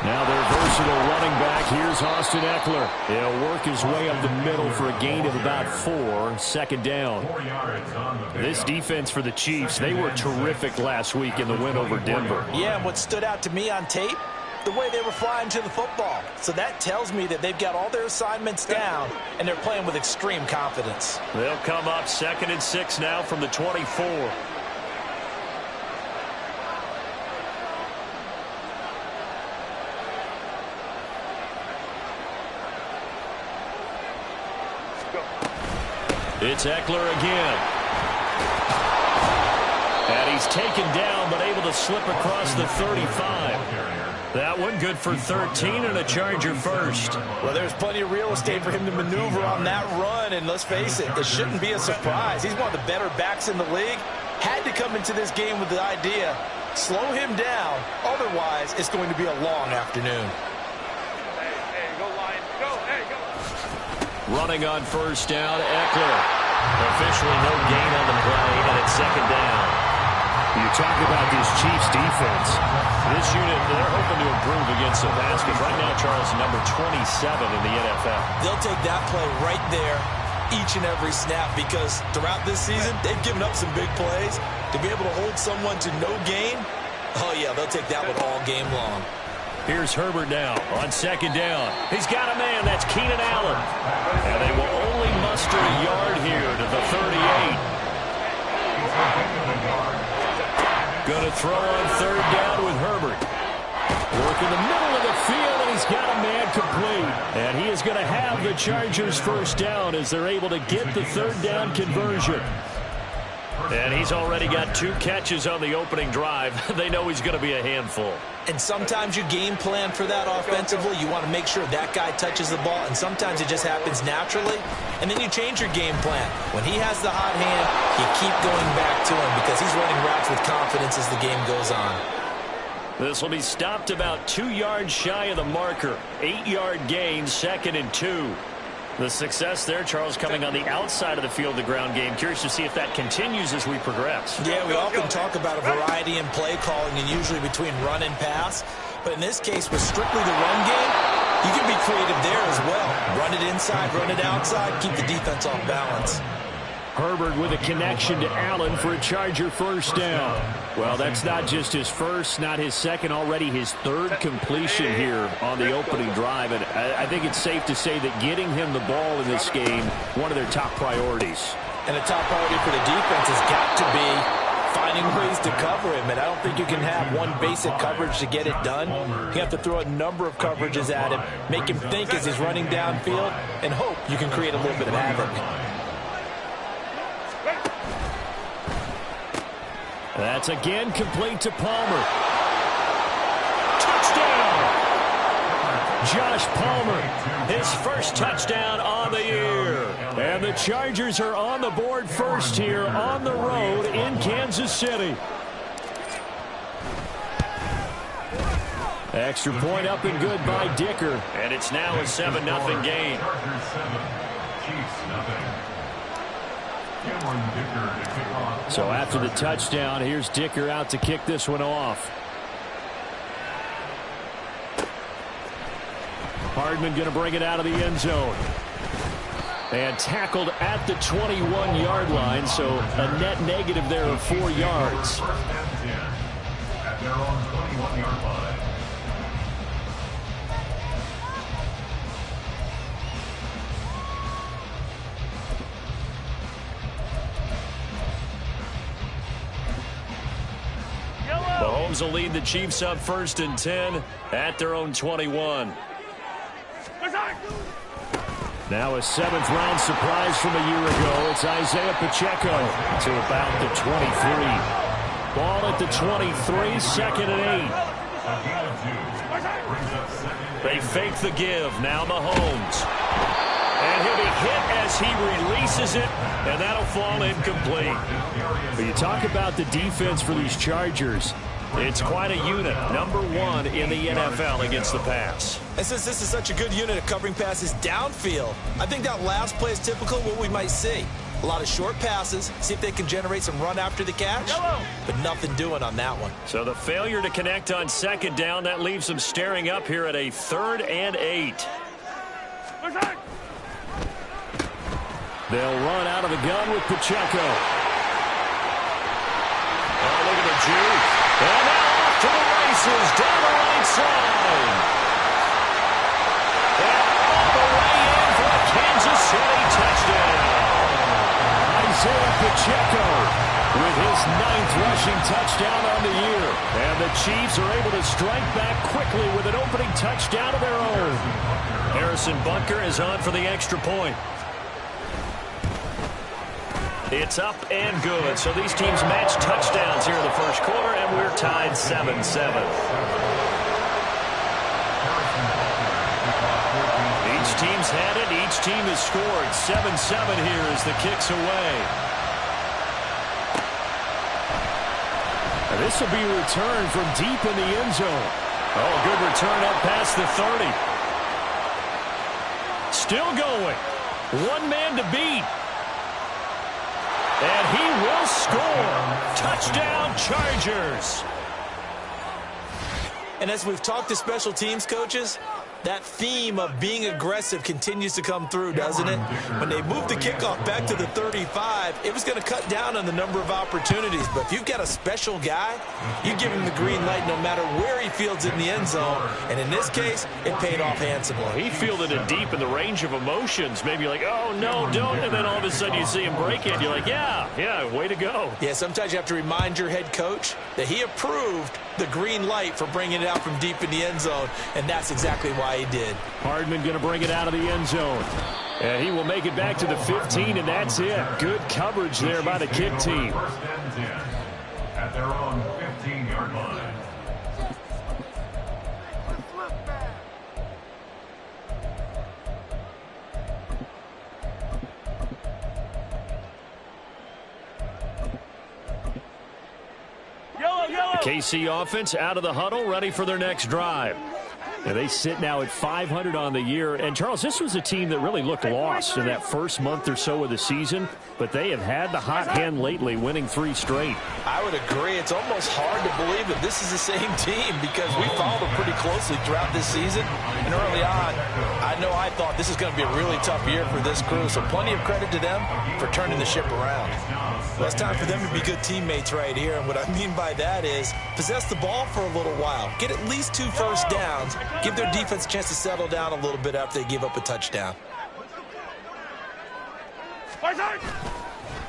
Now their versatile running back, here's Austin Eckler. He'll work his way up the middle for a gain of about 4, second down. This defense for the Chiefs, they were terrific last week in the win over Denver. Yeah, and what stood out to me on tape, the way they were flying to the football. So that tells me that they've got all their assignments down, and they're playing with extreme confidence. They'll come up 2nd and 6 now from the 24. It's Eckler again. And he's taken down, but able to slip across the 35. That one good for 13 and a Charger first. Well, there's plenty of real estate for him to maneuver on that run, and let's face it, it shouldn't be a surprise. He's one of the better backs in the league. Had to come into this game with the idea, slow him down, otherwise it's going to be a long afternoon. Running on first down, Eckler. Officially no gain on the play, and it's second down. You talk about this Chiefs defense. This unit, they're hoping to improve against the pass, because right now, Charles, number 27 in the NFL. They'll take that play right there each and every snap, because throughout this season, they've given up some big plays. To be able to hold someone to no gain, oh yeah, they'll take that one all game long. Here's Herbert now on second down. He's got a man. That's Keenan Allen. And they will only muster a yard here to the 38. Going to throw on third down with Herbert. Work in the middle of the field, and he's got a man complete. And he is going to have the Chargers first down as they're able to get the third down conversion. And he's already got 2 catches on the opening drive. They know he's going to be a handful. And sometimes you game plan for that offensively. You want to make sure that guy touches the ball, and sometimes it just happens naturally. And then you change your game plan. When he has the hot hand, you keep going back to him because he's running routes with confidence as the game goes on. This will be stopped about 2 yards shy of the marker. 8-yard gain, 2nd and 2. The success there, Charles, coming on the outside of the field, the ground game. Curious to see if that continues as we progress. Yeah, we often talk about a variety in play calling and usually between run and pass. But in this case, with strictly the run game, you can be creative there as well. Run it inside, run it outside, keep the defense off balance. Herbert with a connection to Allen for a Charger first down. Well, that's not just his first, not his second, already his 3rd completion here on the opening drive. And I think it's safe to say that getting him the ball in this game, one of their top priorities. And a top priority for the defense has got to be finding ways to cover him. And I don't think you can have one basic coverage to get it done. You have to throw a number of coverages at him, make him think as he's running downfield, and hope you can create a little bit of havoc. That's again complete to Palmer. Touchdown! Josh Palmer, his first touchdown on the year. And the Chargers are on the board first here on the road in Kansas City. Extra point up and good by Dicker. And it's now a 7-0 game. So after the touchdown, here's Dicker out to kick this one off. Hardman going to bring it out of the end zone. And tackled at the 21-yard line, so a net negative there of 4 yards. At their own 21-yard line. Mahomes will lead the Chiefs up 1st and 10 at their own 21. Now a 7th-round surprise from a year ago. It's Isaiah Pacheco to about the 23. Ball at the 23, 2nd and 8. They fake the give. Now Mahomes. And he'll be hit as he releases it, and that'll fall incomplete. But you talk about the defense for these Chargers. It's quite a unit, #1 in the NFL against the pass. And since this is such a good unit of covering passes downfield, I think that last play is typical of what we might see. A lot of short passes, see if they can generate some run after the catch, but nothing doing on that one. So the failure to connect on second down, that leaves them staring up here at a 3rd and 8. They'll run out of the gun with Pacheco. Oh, look at the juke. And now off to the races down the right side. And all the way in for a Kansas City touchdown. Isaiah Pacheco with his 9th rushing touchdown on the year. And the Chiefs are able to strike back quickly with an opening touchdown of their own. Harrison Butker is on for the extra point. It's up and good. So these teams match touchdowns here in the first quarter, and we're tied 7-7. Each team's had it. Each team has scored. 7-7 here as the kick's away. And this will be returned from deep in the end zone. Oh, good return up past the 30. Still going. One man to beat. And he will score. Touchdown, Chargers. And as we've talked to special teams coaches, that theme of being aggressive continues to come through, doesn't it? When they moved the kickoff back to the 35, it was going to cut down on the number of opportunities. But if you've got a special guy, you give him the green light no matter where he fields it in the end zone. And in this case, it paid off handsomely. He fielded it deep in the range of emotions. Maybe you're like, oh, no, don't. And then all of a sudden you see him break it. You're like, yeah, way to go. Yeah, sometimes you have to remind your head coach that he approved the green light for bringing it out from deep in the end zone. And that's exactly why he did. Hardman going to bring it out of the end zone. And he will make it back to the 15, and that's it. Good coverage there by the kick team. At their own 15-yard line. KC offense out of the huddle, ready for their next drive. And they sit now at 500 on the year. And, Charles, this was a team that really looked lost in that first month or so of the season, but they have had the hot hand lately, winning 3 straight. I would agree. It's almost hard to believe that this is the same team because we followed them pretty closely throughout this season. And early on, I know I thought this is going to be a really tough year for this crew, so plenty of credit to them for turning the ship around. Well, it's time for them to be good teammates right here, and what I mean by that is possess the ball for a little while, get at least 2 first downs, give their defense a chance to settle down a little bit after they give up a touchdown.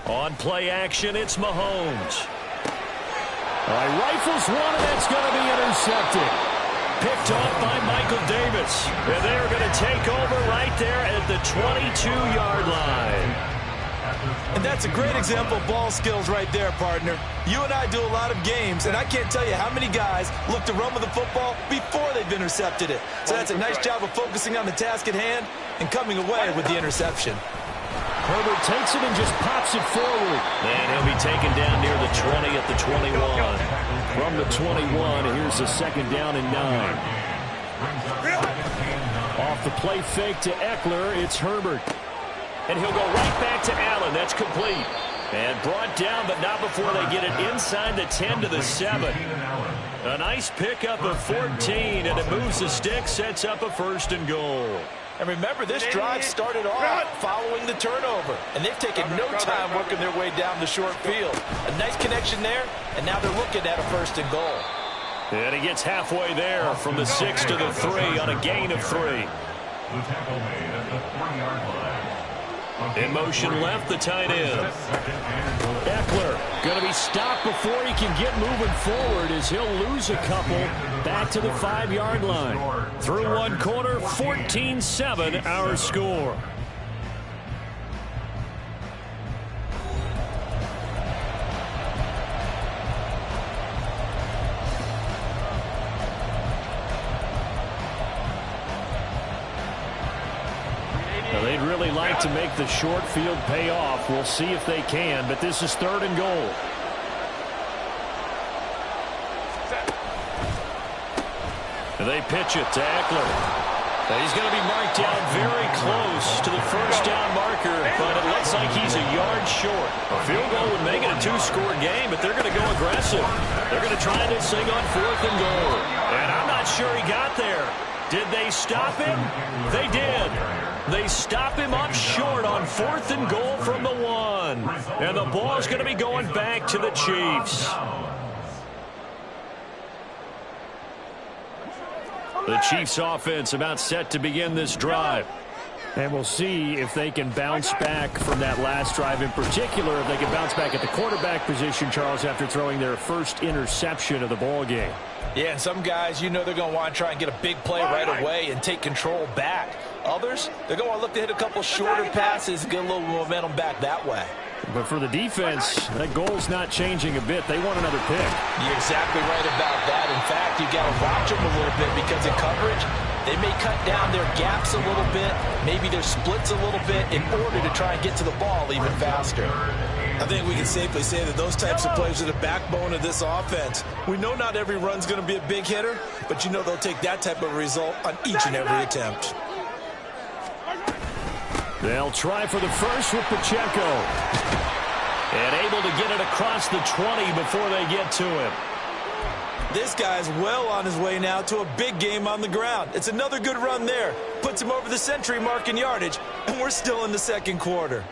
On play action, it's Mahomes. All right, rifles one, and that's going to be intercepted. Picked off by Michael Davis. And they're going to take over right there at the 22-yard line. And that's a great example of ball skills right there, partner. You and I do a lot of games, and I can't tell you how many guys look to run with the football before they've intercepted it. So that's a nice job of focusing on the task at hand and coming away with the interception. Herbert takes it and just pops it forward. And he'll be taken down near the 20 at the 21. From the 21, here's the 2nd down and 9. Off the play fake to Eckler, it's Herbert. And he'll go right back to Allen. That's complete. And brought down, but not before they get it inside the 10 to the 7. A nice pickup of 14, and it moves the stick, sets up a 1st and goal. And remember, this drive started off following the turnover. And they've taken no time working their way down the short field. A nice connection there, and now they're looking at a 1st and goal. And he gets halfway there from the 6 to the 3 on a gain of 3. The tackle made at the 3-yard line. In motion left, the tight end. Eckler going to be stopped before he can get moving forward as he'll lose a couple back to the 5-yard line. Through 1 quarter, 14-7 our score. They'd really like to make the short field pay off. We'll see if they can, but this is 3rd and goal. And they pitch it to Eckler. He's going to be marked down very close to the first down marker, but it looks like he's a yard short. A field goal would make it a two-score game, but they're going to go aggressive. They're going to try this thing on 4th and goal. And I'm not sure he got there. Did they stop him? They did. They stop him up short on 4th and goal from the 1. And the ball's going to be going back to the Chiefs. The Chiefs offense about set to begin this drive. And we'll see if they can bounce back from that last drive in particular, if they can bounce back at the quarterback position, Charles, after throwing their first interception of the ball game. Yeah, some guys, you know they're going to want to try and get a big play right away and take control back. Others, they're going to want to look to hit a couple shorter passes and get a little momentum back that way. But for the defense, that goal's not changing a bit. They want another pick. You're exactly right about that. In fact, you got to watch them a little bit because in coverage, they may cut down their gaps a little bit, maybe their splits a little bit in order to try and get to the ball even faster. I think we can safely say that those types of plays are the backbone of this offense. We know not every run's going to be a big hitter, but you know they'll take that type of result on each and every attempt. They'll try for the first with Pacheco. And able to get it across the 20 before they get to him. This guy's well on his way now to a big game on the ground. It's another good run there. Puts him over the century mark in yardage, and we're still in the second quarter.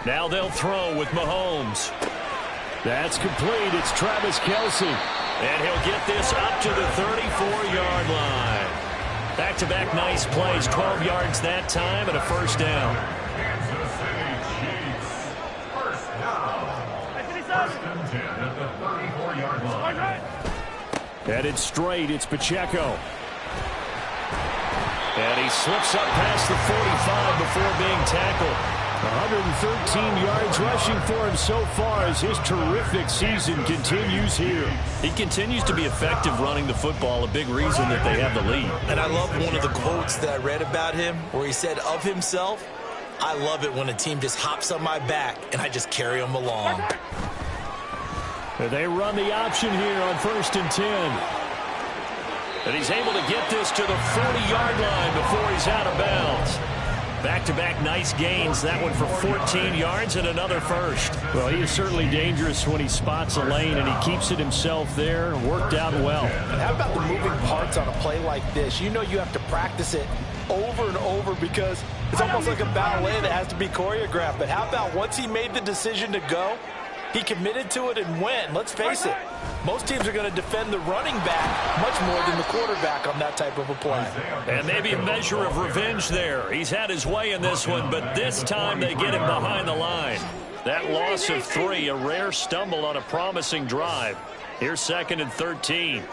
Now they'll throw with Mahomes. That's complete. It's Travis Kelce. And he'll get this up to the 34-yard line. Back-to-back nice plays. 12 yards that time and a first down. Kansas City Chiefs. First down. First and 10 at the 34-yard line. Headed straight. It's Pacheco. And he slips up past the 45 before being tackled. 113 yards rushing for him so far as his terrific season continues here. He continues to be effective running the football, a big reason that they have the lead. And I love one of the quotes that I read about him where he said of himself, "I love it when a team just hops on my back and I just carry them along." They run the option here on 1st and 10. And he's able to get this to the 40-yard line before he's out of bounds. Back-to-back nice gains. That one for 14 yards and another first. Well, he is certainly dangerous when he spots a lane, and he keeps it himself there. Worked out well. And how about the moving parts on a play like this? You know you have to practice it over and over because it's almost like a ballet that has to be choreographed. But how about once he made the decision to go, he committed to it and went. Let's face it, most teams are going to defend the running back much more than the quarterback on that type of a play. And maybe a measure of revenge there. He's had his way in this one, but this time they get him behind the line. That loss of 3, a rare stumble on a promising drive. Here's 2nd and 13.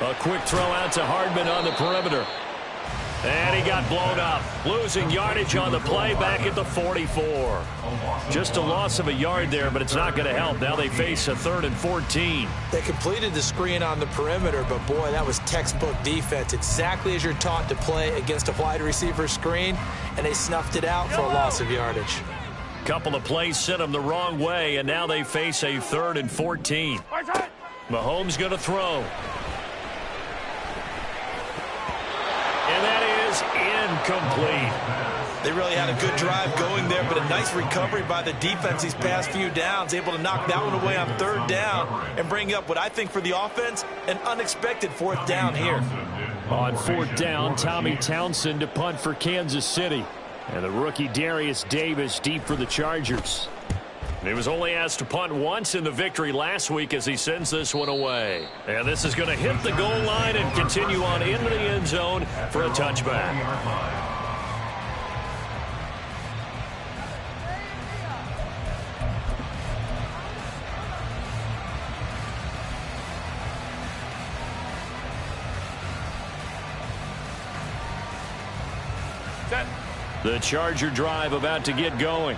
A quick throw out to Hardman on the perimeter. And he got blown up. Losing yardage on the play back at the 44. Just a loss of a yard there, but it's not going to help. Now they face a 3rd and 14. They completed the screen on the perimeter, but boy, that was textbook defense. Exactly as you're taught to play against a wide receiver screen, and they snuffed it out for a loss of yardage. Couple of plays sent them the wrong way, and now they face a 3rd and 14. Mahomes going to throw. And that is incomplete. They really had a good drive going there, but a nice recovery by the defense these past few downs, able to knock that one away on 3rd down and bring up what I think for the offense, an unexpected 4th down here. On 4th down, Tommy Townsend to punt for Kansas City. And the rookie Darius Davis deep for the Chargers. He was only asked to punt once in the victory last week as he sends this one away. And this is going to hit the goal line and continue on into the end zone for a touchback. The Charger drive about to get going.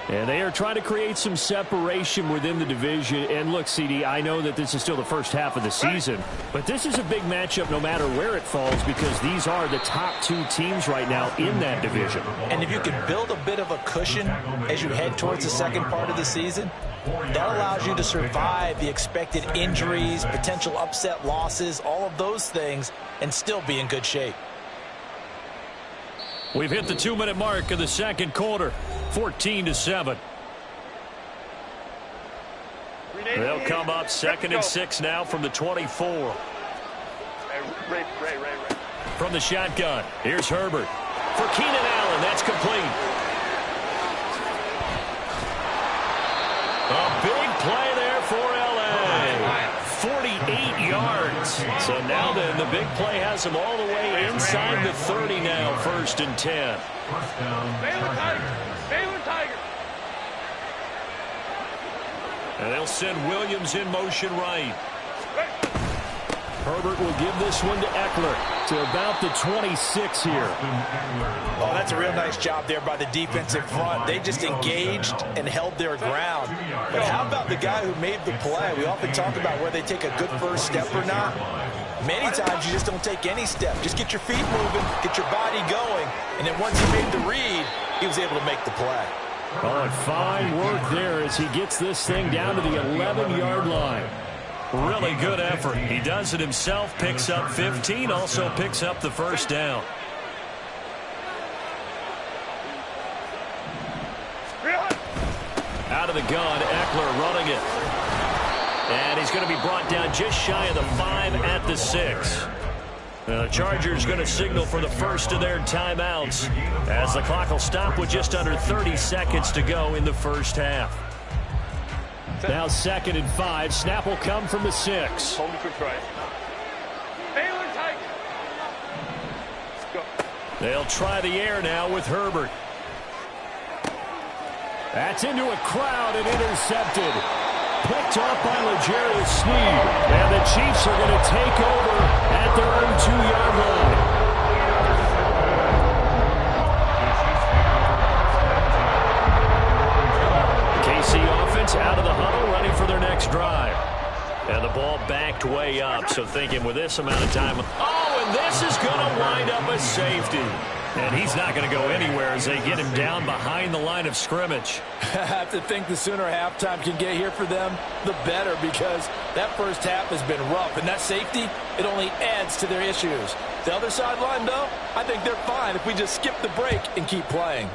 And they are trying to create some separation within the division. And look, CD, I know that this is still the first half of the season, but this is a big matchup no matter where it falls because these are the top two teams right now in that division. And if you can build a bit of a cushion as you head towards the second part of the season, that allows you to survive the expected injuries, potential upset losses, all of those things, and still be in good shape. We've hit the 2-minute mark of the second quarter, 14-7. They'll come up 2nd and 6 now from the 24. From the shotgun, here's Herbert. For Keenan Allen, that's complete. A big play there for L.A. 48 yards. So now then, the big play has them all the way inside the 30 now, 1st and 10. And they'll send Williams in motion right. Herbert will give this one to Eckler to about the 26 here. Oh, that's a real nice job there by the defensive front. They just engaged and held their ground. But how about the guy who made the play? We often talk about where they take a good first step or not. Many times you just don't take any step. Just get your feet moving, get your body going, and then once he made the read, he was able to make the play. Oh, and fine work there as he gets this thing down to the 11-yard line. Really good effort. He does it himself, picks up 15, also picks up the first down. Out of the gun, Eckler running it. And he's going to be brought down just shy of the 5 at the 6. The Chargers going to signal for the first of their timeouts as the clock will stop with just under 30 seconds to go in the first half. Now 2nd and 5. Snap will come from the 6. Hold quick try. They'll try the air now with Herbert. That's into a crowd and intercepted. Picked up by L'Jarius Sneed. And the Chiefs are going to take over at their own 2-yard line. KC offense out of the huddle, ready for their next drive. And the ball backed way up, so thinking with this amount of time. Oh, and this is going to wind up a safety. And he's not going to go anywhere as they get him down behind the line of scrimmage. I have to think the sooner halftime can get here for them, the better, because that first half has been rough. And that safety, it only adds to their issues. The other sideline, though, I think they're fine if we just skip the break and keep playing.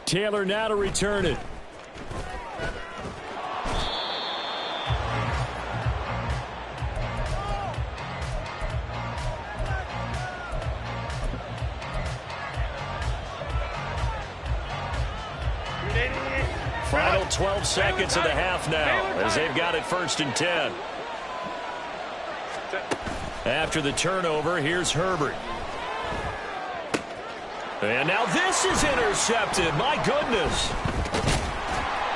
Taylor now to return it. Final 12 seconds of the half now as they've got it 1st and 10. After the turnover, here's Herbert. And now this is intercepted. My goodness.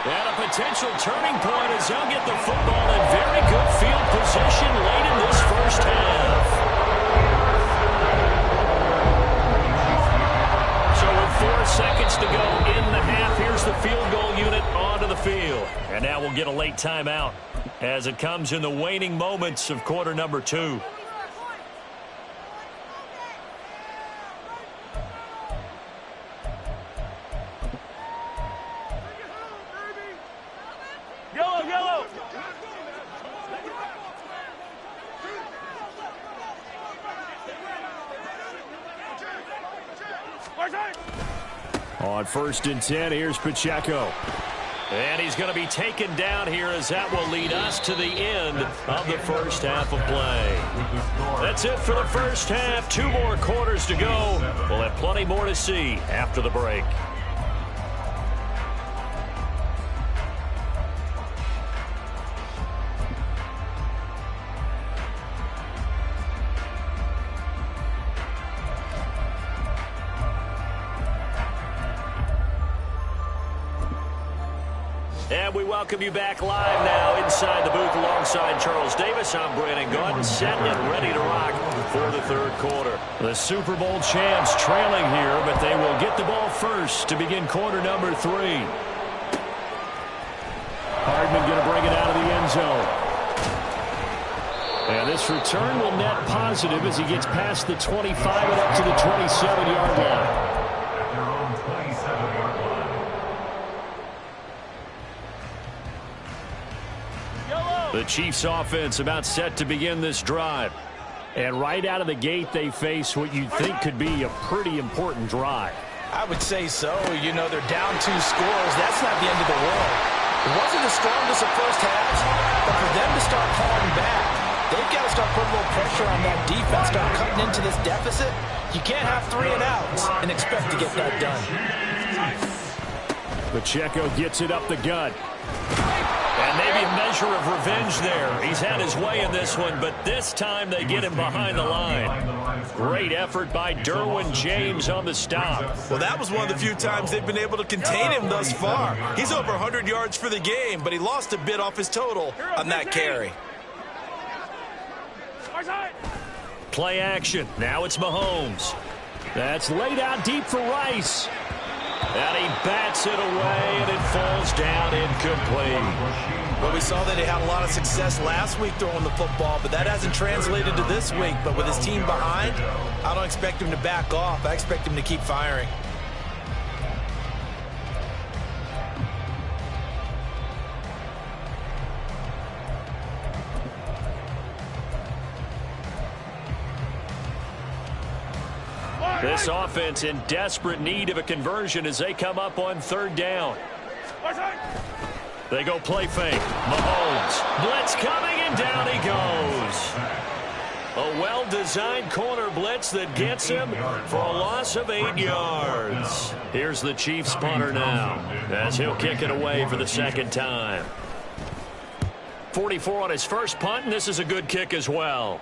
And a potential turning point as they'll get the football in very good field position late in this first half. So with 4 seconds to go in the half, here's the field goal unit onto the field. And now we'll get a late timeout as it comes in the waning moments of quarter number 2. On 1st and 10, here's Pacheco. And he's going to be taken down here as that will lead us to the end of the first half of play. That's it for the first half. 2 more quarters to go. We'll have plenty more to see after the break. And we welcome you back live now inside the booth alongside Charles Davis. I'm Brandon Gaudin, set and ready to rock for the third quarter. The Super Bowl champs trailing here, but they will get the ball first to begin quarter number 3. Hardman going to bring it out of the end zone. And this return will net positive as he gets past the 25 and up to the 27-yard line. The Chiefs offense about set to begin this drive. And right out of the gate, they face what you'd think could be a pretty important drive. I would say so. You know, they're down 2 scores. That's not the end of the world. It wasn't the strongest of first halves, but for them to start calling back, they've got to start putting a little pressure on that defense, start cutting into this deficit. You can't have 3 and outs and expect to get that done. Pacheco gets it up the gut. And maybe a measure of revenge there. He's had his way in this one, but this time they get him behind the line. Great effort by Derwin James on the stop. Well, that was one of the few times they've been able to contain him thus far. He's over 100 yards for the game, but he lost a bit off his total on that carry. Play action. Now it's Mahomes. That's laid out deep for Rice. And he bats it away, and it falls down incomplete. Well, we saw that he had a lot of success last week throwing the football, but that hasn't translated to this week. But with his team behind, I don't expect him to back off. I expect him to keep firing. This offense in desperate need of a conversion as they come up on 3rd down. They go play fake. Mahomes. Blitz coming, and down he goes. A well-designed corner blitz that gets him for a loss of 8 yards. Here's the Chiefs punter now as he'll kick it away for the 2nd time. 44 on his first punt, and this is a good kick as well.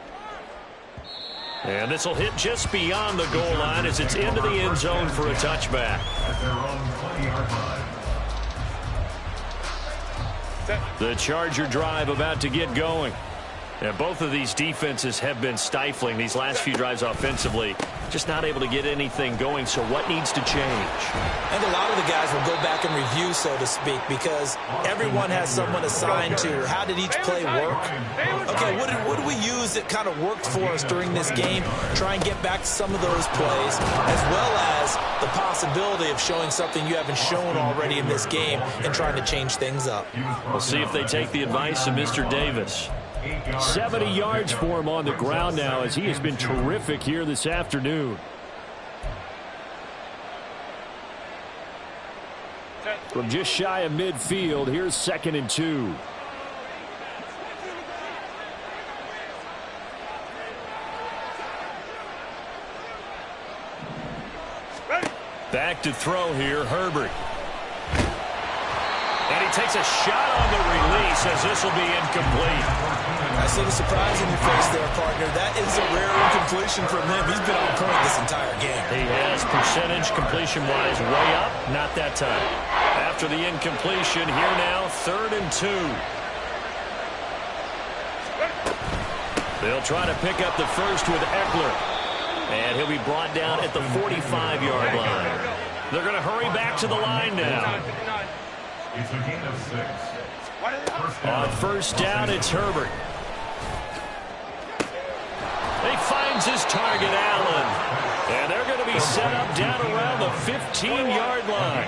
And this will hit just beyond the goal line as it's into the end zone for a touchback. The Charger drive about to get going. And both of these defenses have been stifling these last few drives offensively. Just not able to get anything going, so what needs to change? And a lot of the guys will go back and review, so to speak, because everyone has someone assigned to how did each play work. Okay, what did we use that kind of worked for us during this game? Try and get back to some of those plays, as well as the possibility of showing something you haven't shown already in this game and trying to change things up. We'll see if they take the advice of Mr. Davis. 70 yards for him on the ground now as he has been terrific here this afternoon. From just shy of midfield, here's 2nd and 2. Back to throw here, Herbert. And he takes a shot on the release as this will be incomplete. I see the surprise in your face there, partner. That is a rare incompletion from him. He's been on point this entire game. He has percentage completion-wise way up. Not that time. After the incompletion, here now, 3rd and 2. They'll try to pick up the first with Eckler. And he'll be brought down at the 45-yard line. They're going to hurry back to the line now. It's a gain of 6. On 1st down, it's Herbert. He finds his target, Allen. And they're going to be set up down around the 15-yard line.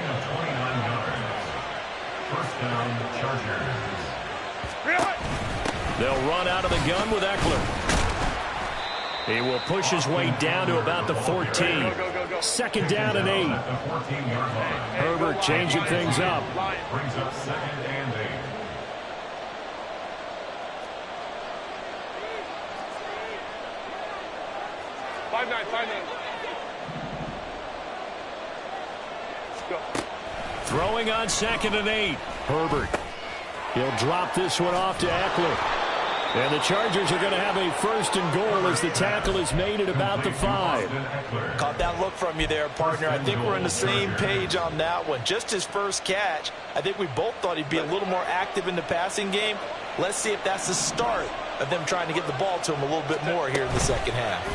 1st down, Chargers. They'll run out of the gun with Eckler. He will push his way down to about the 14. 2nd down and 8. Herbert changing things up. Brings up 2nd and 8. Throwing on 2nd and 8. Herbert. He'll drop this one off to Eckler. And the Chargers are going to have a 1st and goal as the tackle is made at about the 5. Caught that look from you there, partner. I think we're on the same page on that one. Just his first catch, I think we both thought he'd be a little more active in the passing game. Let's see if that's the start of them trying to get the ball to him a little bit more here in the second half.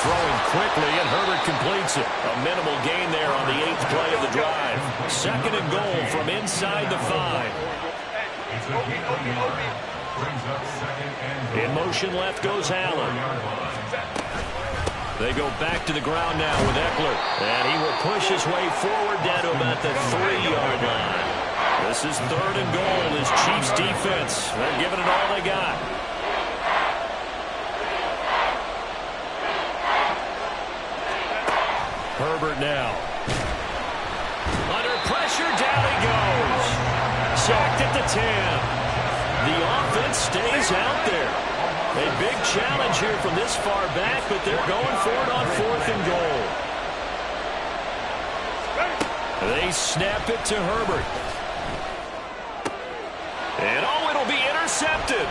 Throwing quickly, and Herbert completes it. A minimal gain there on the 8th play of the drive. 2nd and goal from inside the 5. In motion left goes Allen. They go back to the ground now with Eckler. And he will push his way forward down to about the 3-yard line. This is 3rd and goal. This Chiefs defense, they're giving it all they got. Herbert now. Under pressure, down he goes. Sacked at the 10. The offense stays out there. A big challenge here from this far back, but they're going for it on 4th and goal. They snap it to Herbert. And oh, it'll be intercepted.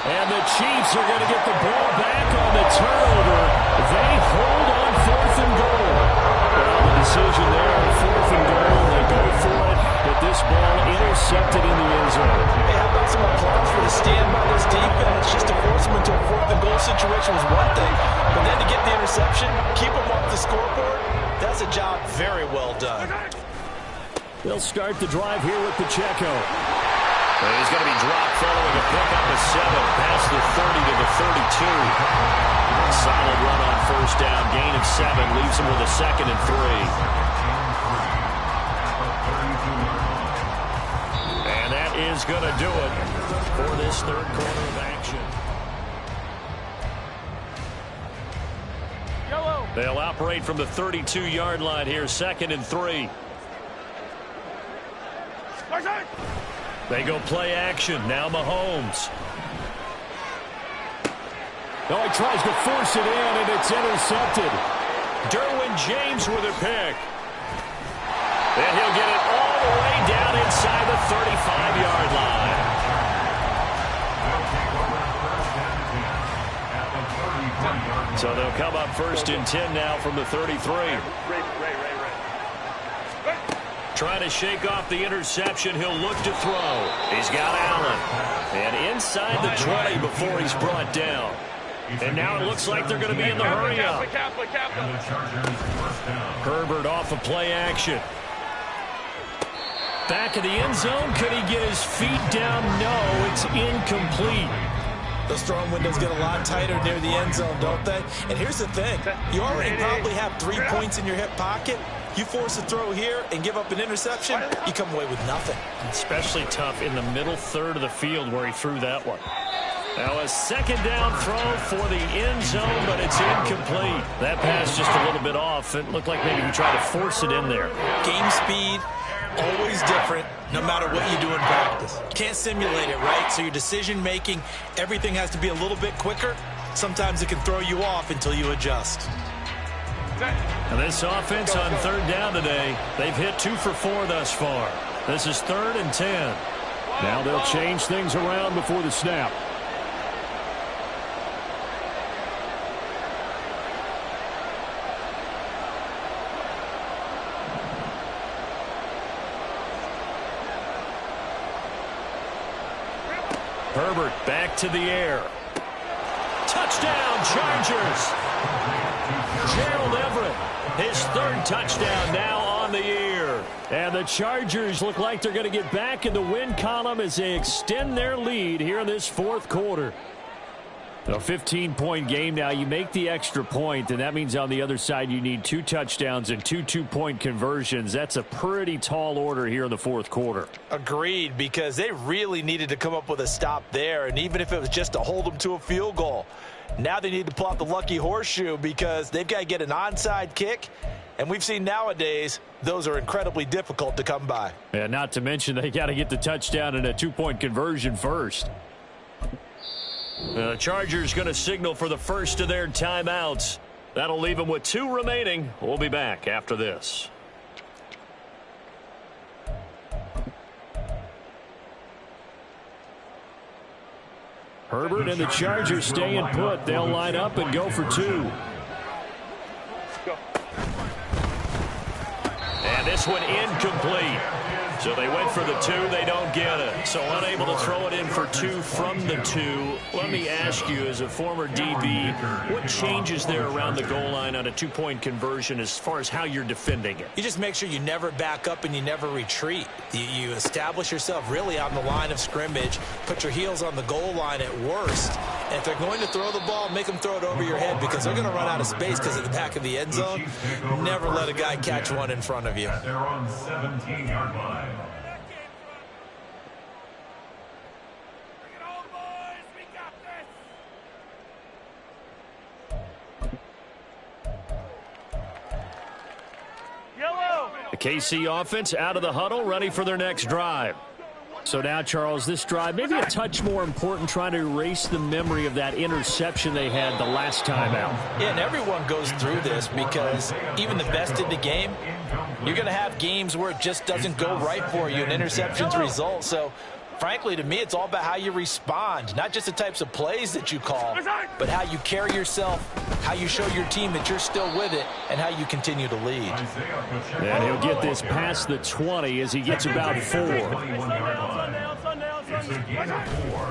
And the Chiefs are going to get the ball back on the turnover. They hold on 4th and goal. Well, the decision there on 4th and goal. They go for it, but this ball intercepted in the end zone. Hey, how about some applause for the stand by this defense? Just to force them into a 4th and goal situation was one thing, but then to get the interception, keep them off the scoreboard, that's a job very well done. They'll start the drive here with Pacheco. And he's going to be dropped following a pickup of 7 past the 30 to the 32. Solid run on 1st down. Gain of 7 leaves him with a 2nd and 3. And that is going to do it for this 3rd quarter of action. They'll operate from the 32-yard line here. 2nd and 3. They go play action. Now Mahomes. Oh, he tries to force it in, and it's intercepted. Derwin James with a pick. And he'll get it all the way down inside the 35-yard line. So they'll come up 1st and 10 now from the 33. Trying to shake off the interception. He'll look to throw. He's got Allen. And inside the 20 before he's brought down. And now it looks like they're going to be in the hurry up. Herbert off of play action. Back of the end zone. Could he get his feet down? No, it's incomplete. Those throwing windows get a lot tighter near the end zone, don't they? And here's the thing. You already probably have 3 points in your hip pocket. You force a throw here and give up an interception, you come away with nothing. Especially tough in the middle 3rd of the field where he threw that one. Now a 2nd down throw for the end zone, but it's incomplete. That pass just a little bit off. It looked like maybe he tried to force it in there. Game speed, always different, no matter what you do in practice. Can't simulate it, right? So your decision-making, everything has to be a little bit quicker. Sometimes it can throw you off until you adjust. And this offense on 3rd down today, they've hit 2 for 4 thus far. This is 3rd and 10. Now they'll change things around before the snap. Herbert back to the air. Touchdown, Chargers. Gerald Everett, his 3rd touchdown now on the year. And the Chargers look like they're going to get back in the win column as they extend their lead here in this 4th quarter. A 15-point game now. You make the extra point, and that means on the other side you need 2 touchdowns and 2 two-point conversions. That's a pretty tall order here in the 4th quarter. Agreed, because they really needed to come up with a stop there, and even if it was just to hold them to a field goal. Now they need to pull out the lucky horseshoe because they've got to get an onside kick, and we've seen nowadays those are incredibly difficult to come by. Yeah, not to mention they got to get the touchdown and a 2-point conversion first. The Chargers going to signal for the first of their timeouts. That'll leave them with 2 remaining. We'll be back after this. Herbert and the Chargers staying put. They'll line up and go for 2. And this one incomplete. So they went for the 2. They don't get it. So unable to throw it in for 2 from the 2. Let me ask you, as a former DB, what changes there around the goal line on a 2-point conversion as far as how you're defending it? You just make sure you never back up and you never retreat. You establish yourself really on the line of scrimmage, put your heels on the goal line at worst. And if they're going to throw the ball, make them throw it over your head because they're going to run out of space because at the back of the end zone, never let a guy catch one in front of you. They're on 17-yard line. The KC offense out of the huddle, ready for their next drive. So now, Charles, this drive maybe a touch more important, trying to erase the memory of that interception they had the last time out. Yeah, and everyone goes through this because even the best in the game, you're going to have games where it just doesn't go right for you and interceptions result. So, frankly, to me, it's all about how you respond, not just the types of plays that you call, but how you carry yourself, how you show your team that you're still with it, and how you continue to lead. And he'll get this past the 20 as he gets about 4.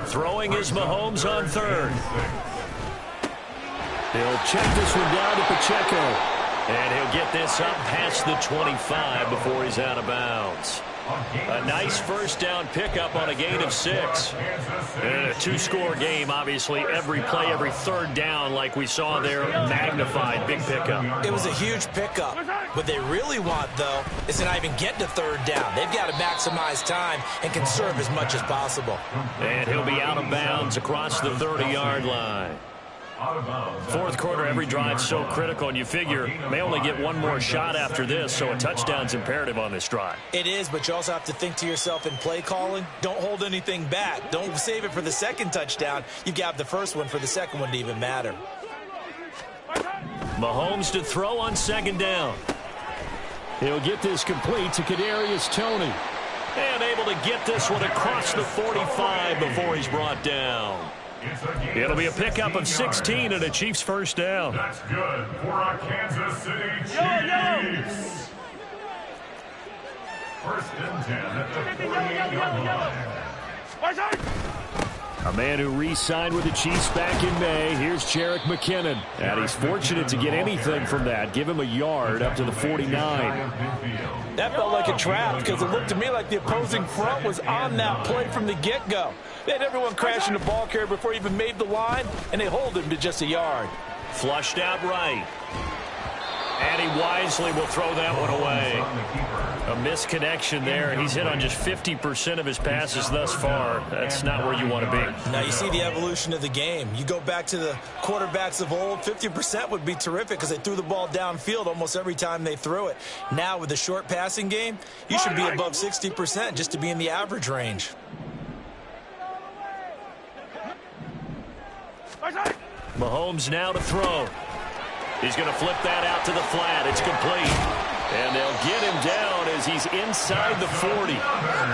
Throwing is Mahomes on 3rd. He'll check this one down to Pacheco. And he'll get this up past the 25 before he's out of bounds. A nice first down pickup on a gain of 6. And a 2-score game, obviously, every play, every 3rd down like we saw there, magnified, big pickup. It was a huge pickup. What they really want, though, is to not even get to 3rd down. They've got to maximize time and conserve as much as possible. And he'll be out of bounds across the 30-yard line. 4th quarter, every drive so critical, and you figure may only get one more shot after this, so a touchdown's imperative on this drive. It is, but you also have to think to yourself in play calling, don't hold anything back. Don't save it for the 2nd touchdown. You've got the 1st one for the 2nd one to even matter. Mahomes to throw on 2nd down. He'll get this complete to Kadarius Toney. And able to get this one across the 45 before he's brought down. It'll be a pickup of 16 and a Chiefs first down. That's good for a Kansas City Chiefs. 1st and 10 at the 48-yard line. A man who re-signed with the Chiefs back in May. Here's Jerick McKinnon. And he's fortunate to get anything from that. Give him a yard up to the 49. That felt like a trap because it looked to me like the opposing front was on that play from the get-go. They had everyone crashing the ball carrier before he even made the line, and they hold him to just a yard. Flushed out right. And he wisely will throw that one away. A misconnection there. He's hit on just 50% of his passes thus far. That's not where you want to be. Now you see the evolution of the game. You go back to the quarterbacks of old, 50% would be terrific because they threw the ball downfield almost every time they threw it. Now with the short passing game, you should be above 60% just to be in the average range. Mahomes now to throw. He's going to flip that out to the flat. It's complete. And they'll get him down as he's inside the 40.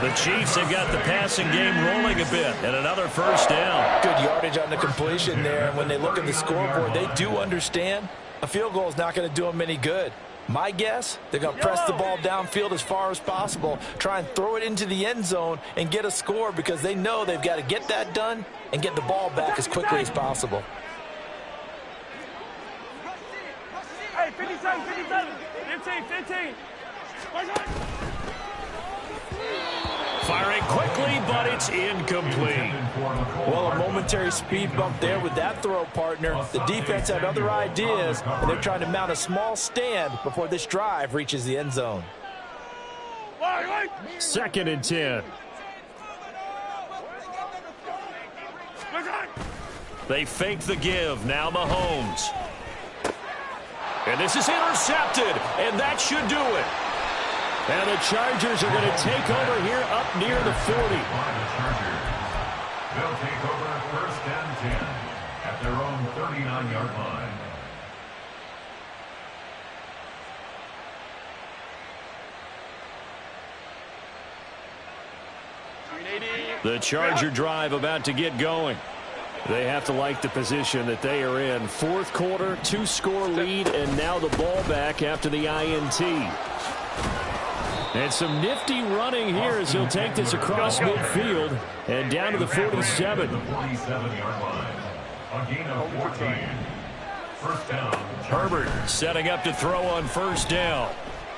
The Chiefs have got the passing game rolling a bit. And another first down. Good yardage on the completion there. And when they look at the scoreboard, they do understand a field goal is not going to do them any good. My guess, they're going to press the ball downfield as far as possible, try and throw it into the end zone and get a score because they know they've got to get that done and get the ball back as quickly as possible. Hey, 57, 15. Firing quickly, but it's incomplete. Well, a momentary speed bump there with that throw, partner. The defense had other ideas, and they're trying to mount a small stand before this drive reaches the end zone. 2nd and 10. They fake the give. Now Mahomes. And this is intercepted, and that should do it. And the Chargers are going to take over here up near the 40. They'll take over 1st and 10 at their own 39-yard line. The Charger drive about to get going. They have to like the position that they are in. Fourth quarter, 2-score lead, and now the ball back after the INT. And some nifty running here as he'll take this across midfield and down to the 47. Herbert setting up to throw on first down.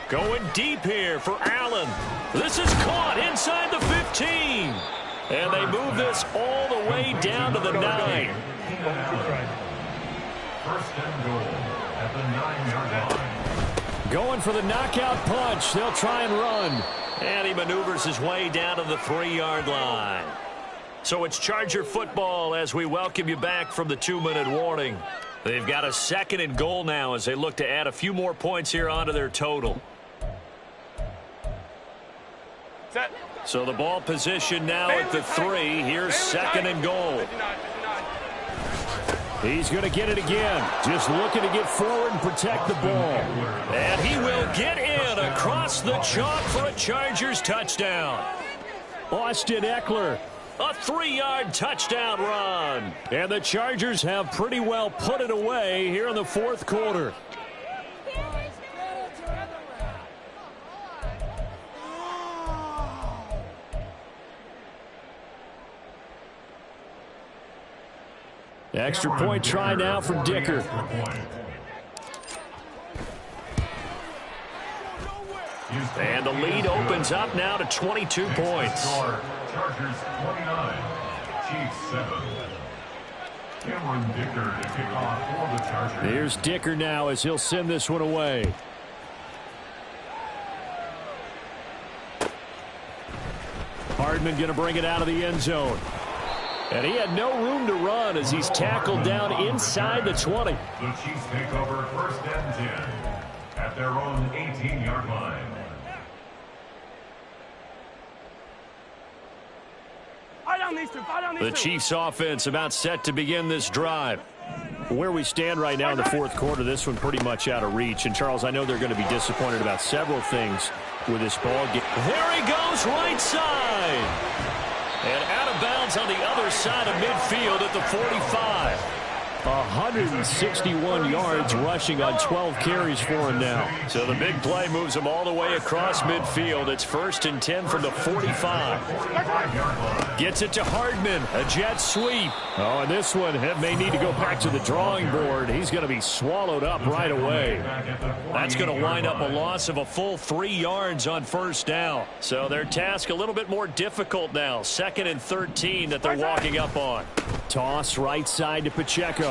Going deep here for Allen. This is caught inside the 15. And they move this all the way down to the 9. First and goal at the 9-yard line. Going for the knockout punch. They'll try and run. And he maneuvers his way down to the 3-yard line. So it's Charger football as we welcome you back from the 2-minute warning. They've got a 2nd and goal now as they look to add a few more points here onto their total. Set. So the ball position now at the 3. Here's 2nd and goal. He's going to get it again. Just looking to get forward and protect the ball. And he will get in across the chalk for a Chargers touchdown. Austin Eckler, a 3-yard touchdown run. And the Chargers have pretty well put it away here in the fourth quarter. Extra point try now from Dicker. And the lead opens up now to 22 points. Chargers 29, Chiefs 7. Cameron Dicker to kick off for the Chargers. Here's Dicker now as he'll send this one away. Hardman going to bring it out of the end zone. And he had no room to run as he's tackled down inside the 20. The Chiefs take over first and 10 at their own 18-yard line. The Chiefs offense about set to begin this drive. Where we stand right now in the fourth quarter, this one pretty much out of reach. And, Charles, I know they're going to be disappointed about several things with this ball game. There he goes, right side. And out of bounds on the other side of midfield at the 45. 161 yards rushing on 12 carries for him now. So the big play moves him all the way across midfield. It's 1st and 10 from the 45. Gets it to Hardman. A jet sweep. Oh, and this one may need to go back to the drawing board. He's going to be swallowed up right away. That's going to wind up a loss of a full 3 yards on first down. So their task a little bit more difficult now. 2nd and 13 that they're walking up on. Toss right side to Pacheco.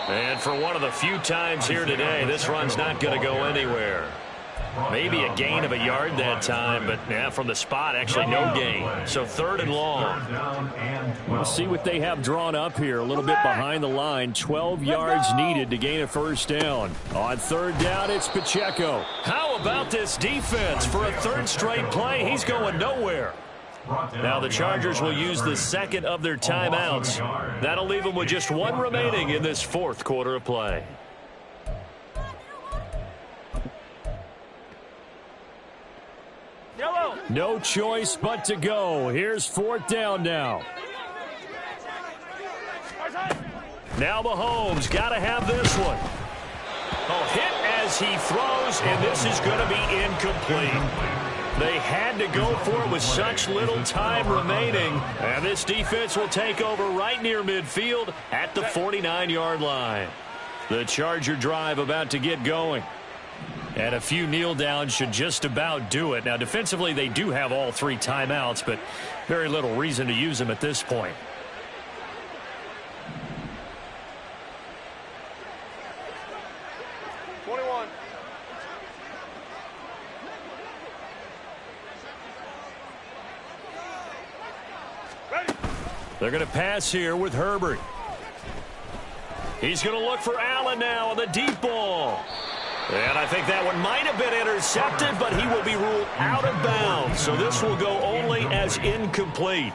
And for one of the few times here today, this run's not going to go anywhere. Maybe a gain of a yard that time, but yeah, from the spot, actually no gain. So 3rd and long. We'll see what they have drawn up here. A little bit behind the line. 12 yards needed to gain a first down. On 3rd down, it's Pacheco. How about this defense? For a 3rd straight play, he's going nowhere. Now the Chargers will use the 2nd of their timeouts. That'll leave them with just 1 remaining in this 4th quarter of play. No choice but to go. Here's 4th down now. Now Mahomes got to have this one. Oh, hit as he throws, and this is going to be incomplete. They had to go for it with such little time remaining. And this defense will take over right near midfield at the 49-yard line. The Charger drive about to get going. And a few kneel downs should just about do it. Now, defensively, they do have all 3 timeouts, but very little reason to use them at this point. They're going to pass here with Herbert. He's going to look for Allen now on the deep ball. And I think that one might have been intercepted, but he will be ruled out of bounds. So this will go only as incomplete.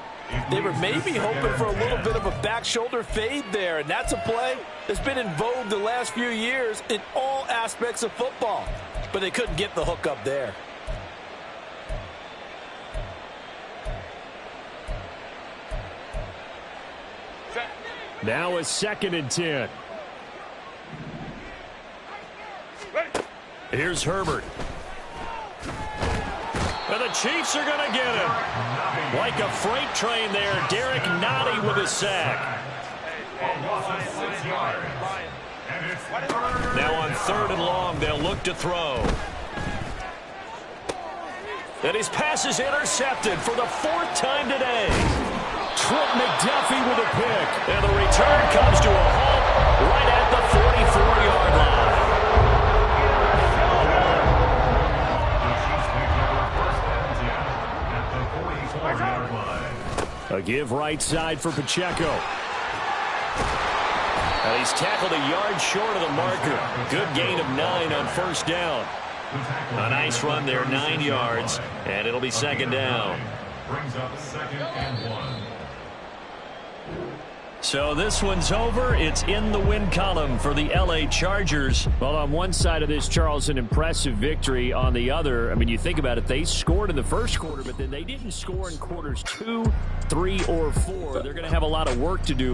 They were maybe hoping for a little bit of a back shoulder fade there, and that's a play that's been in vogue the last few years in all aspects of football. But they couldn't get the hook up there. Now a 2nd and 10. Here's Herbert. And the Chiefs are going to get him. Like a freight train there, Derek Nottie with a sack. Now on 3rd and long, they'll look to throw. And his pass is intercepted for the 4th time today. Trent McDuffie with a pick. And the return comes to a halt right at the 44-yard line. A give right side for Pacheco. And he's tackled a yard short of the marker. Good gain of 9 on 1st down. A nice run there, 9 yards, and it'll be 2nd down. Brings up 2nd and 1. So this one's over. It's in the win column for the L.A. Chargers. Well, on one side of this, Charles, an impressive victory. On the other, I mean, you think about it, they scored in the first quarter, but then they didn't score in quarters 2, 3, or 4. They're going to have a lot of work to do.